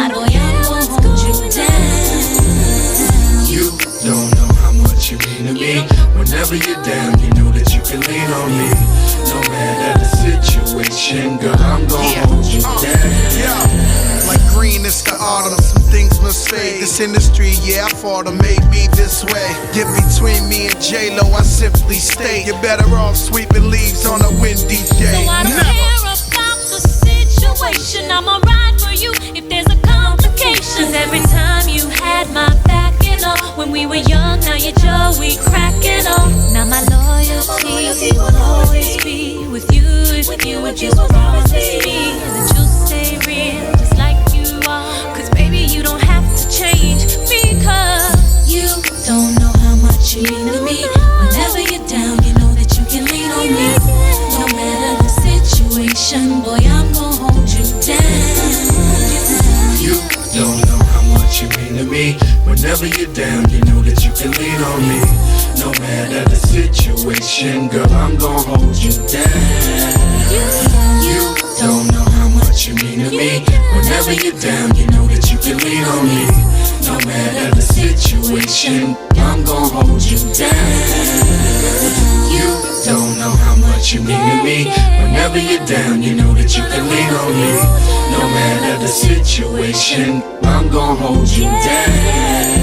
boy, I'm gonna hold you down. You don't know how much you mean to me. Whenever you're down, you know that you can lean on me. No matter the situation, girl, I'm gonna hold you down. Like green, it's the autumn. Some things must fade. This industry, yeah, I fought them, made me this way. Get between me and J-Lo, I simply state you're better off sweeping leaves on a windy day. So I don't care about the situation. I'ma ride for you if there's a complication. 'Cause every time you had my back, you know, when we were young, now you're Joey cracking on. Now my loyalty will always be with you if you would just promise me that you'll stay real just like you are. 'Cause baby, you don't have to change because you don't know how much you mean to me. Whenever you're down, you know that you can lean on me. No matter the situation, boy, I'm gonna hold you down. You don't know how much you mean to me. Whenever you're down, you know that you can lean on me. No matter the situation, girl, I'm gonna hold you down. You don't know how much you mean to me. Whenever you're down, you know that you can lean on me. No matter the situation, I'm gonna hold you down. You don't know how much you mean to me. Whenever you're down, you know that you can lean on me. No matter the situation, I'm gonna hold you down.